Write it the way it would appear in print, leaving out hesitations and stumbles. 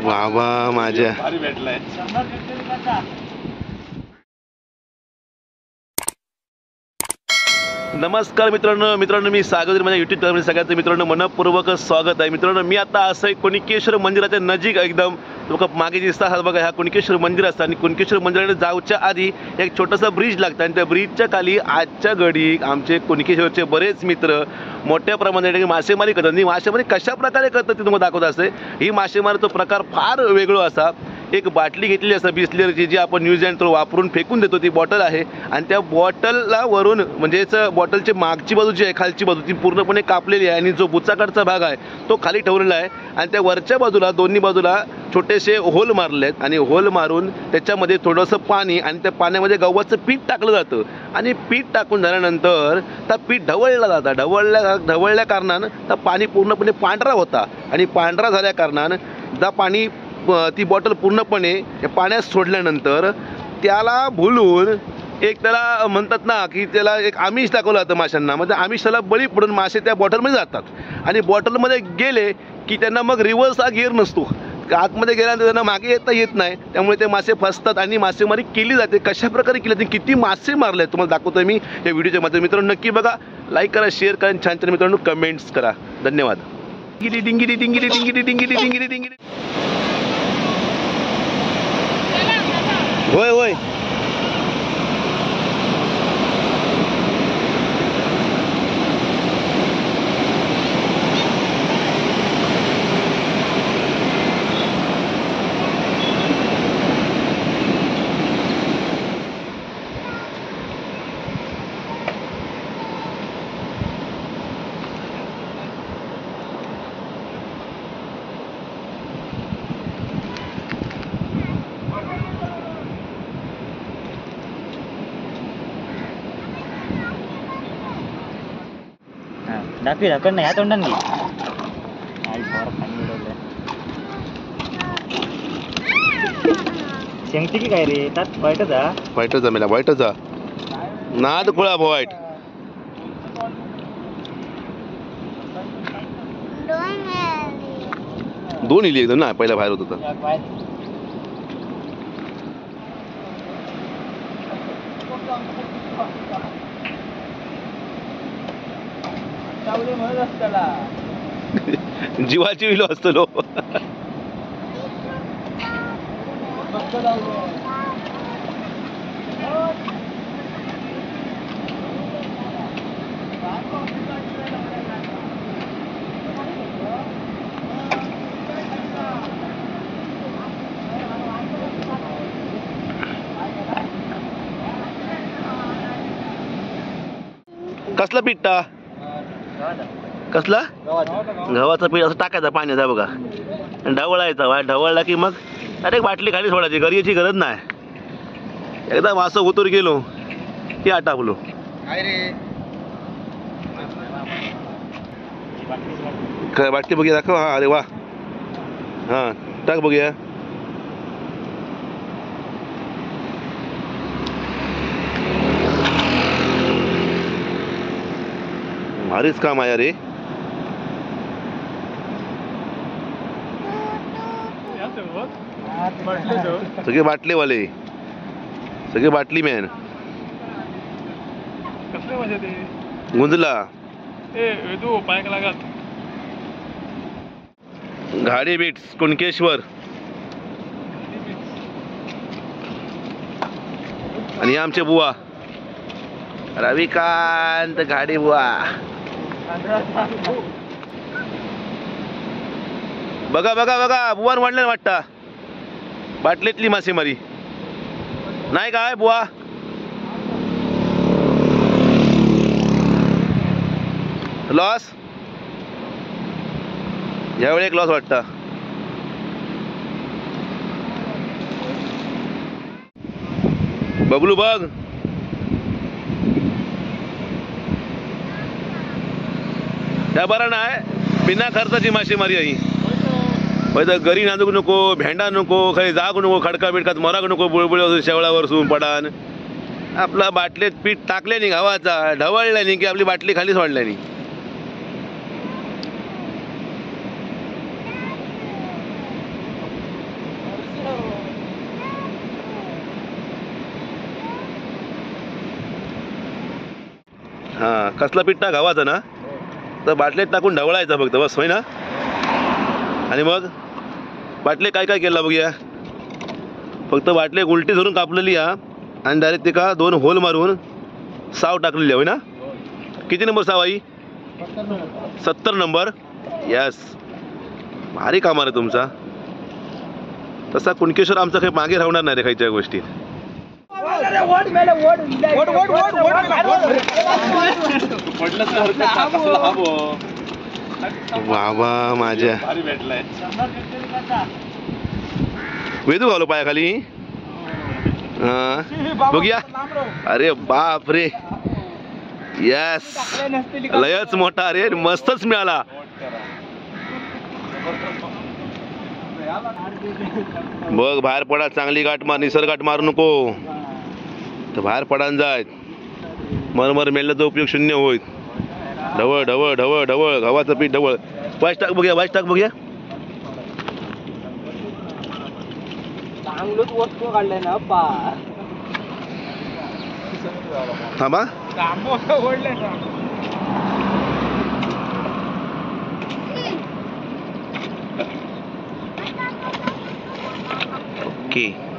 बाबा माझ्या नमस्कार मित्रांनो मी सागर माझ्या युट्यूब चॅनलमध्ये सगळ्यांचं मित्रांनो मनपूर्वक स्वागत आहे। मित्रांनो मी आता असं कुणकेश्वर मंदिराच्या नजीक एकदम मागे दिसतात बघा, ह्या कुणकेश्वर मंदिर असतं आणि कुणकेश्वर मंदिराकडे जाऊच्या आधी एक छोटासा ब्रिज लागतं आणि त्या ब्रिजच्या खाली आजच्या घडी आमचे कुणकेश्वरचे बरेच मित्र मोठ्या प्रमाणात मासेमारी करतात आणि मासेमारी कशा प्रकारे करतात ते तुम्हाला दाखवत असते। ही मासेमारीचा प्रकार फार वेगळा असा, एक बाटली घेतली असं बिस्लरीची जी आपण न्यूझीलँड थ्रू वापरून फेकून देतो, ती बॉटल आहे आणि त्या बॉटलला वरून म्हणजेच बॉटलची मागची बाजू जी आहे खालची बाजू ती पूर्णपणे कापलेली आहे आणि जो बुचाकडचा भाग आहे तो खाली ठेवलेला आहे आणि त्या वरच्या बाजूला दोन्ही बाजूला छोटेसे होल मारले आहेत आणि होल मारून त्याच्यामध्ये थोडंसं पाणी आणि त्या पाण्यामध्ये गव्हाचं पीठ टाकलं जातं आणि पीठ टाकून झाल्यानंतर त्या पीठ ढवळलं जातं। ढवळल्या कारणानं त्या पाणी पूर्णपणे पांढरा होता आणि पांढरा झाल्या कारणानं त्या पाणी ती बॉटल पूर्णपणे पाण्यात सोडल्यानंतर त्याला भुलून एक त्याला म्हणतात ना की त्याला एक आमिष दाखवलं जातं माशांना, म्हणजे आमिषाला बळी पडून मासे त्या बॉटलमध्ये जातात आणि बॉटलमध्ये गेले की त्यांना मग रिव्हर्स हा गिअर नसतो, आतमध्ये गेल्यानंतर त्यांना मागे येता येत नाही, त्यामुळे ते मासे फसतात आणि मासेमारी केली जाते। कशा प्रकारे केली जाते, किती मासे मारले तुम्हाला दाखवतोय मी या व्हिडिओच्या मध्ये। मित्रांनो नक्की बघा, लाईक करा, शेअर करा, छान छान मित्रांनो कमेंट्स करा। धन्यवाद। डिंगिडी डिंगिडी डिंगिडी डिंगिडी डिंगिडी डिंगिडी डिंगिडी होय होय दाखवी दाखवण नाही, ह्या तोंडान घे। शेंगती की काय रे, त्यात वाईटच मेला वाईटच नाद खुळा वाईट दोन इली एकदम ना, पहिला बाहेर होत होता। जीवाची विलो असतो लो कसला पिठा, कसला गव्हाचा पीठ असं टाकायचा पाण्याचा बघा, ढवळायचा, ढवळला की मग अरे बाटली खाली सोडायची, गरजेची गरज नाही। एकदा वासं उतूर गेलो की आटापलो। काय बाटली बघूया, दाखव। हा अरे वा, हा टाक बघूया। भारीच काम आहे रे, सगळे बाटलेवाले, सगळे बाटली मॅन। गुंजला घाडी बीट्स कुणकेश्वर आणि आमचे बुवा रविकांत घाडी बुवा। बघा बघा बघा, बुवान वाढलं वाटतं बाटलीतली मासेमारी नाही काय बुवा। लॉस यावेळी एक लॉस वाटतं। बबलू बघ, त्या बरं नाही, बिना खर्चाची मासेमारी आहे। गरी नांदूक नको, भेंडा नको, काही जाग नको, खडका बिडकात मराग नको, बुळबुळ शेवळावर सून पडान आपला बाटलीत पीठ टाकल्याने गव्हाचा ढवळल्याने की आपली बाटली खाली सोडल्याने. हा कसला पीठ टाक गव्हाचा ना, तर बाटलीत टाकून ढवळायचा फक्त बस, होय ना. आणि मग बाटली काय काय केलं बघूया. फक्त बाटली एक उलटी धरून कापलेली हा आणि डायरेक्ट ते का 2 होल मारून साव टाकलेली होय ना. किती नंबर साव आई? 70 नंबर. यस, भारी कामार आहे तुमचा. तसा कुणकेश्वर आमचा काही मागे राहणार नाही रे खायच्या गोष्टीत. बाबा माझ्या वेदू घालो पायाखाली. बघूया. अरे बाप रे, यस, लयच मोठा. अरे मस्तच मिळाला. बघ बाहेर पडा, चांगली गाठ मार, निसर्ग गाठ मारू नको तर बाहेर पडान जाय. मरमर मेल्याचा उपयोग शून्य होईल. ढवळ ढवळ ढवळ ढवळ गव्हाचं पीठ ढवळ. वाईस टाक बघूया, वाईस टाक बघूया. चांगलंच वस्तू काढलंय ना पा. थांबा. ओके.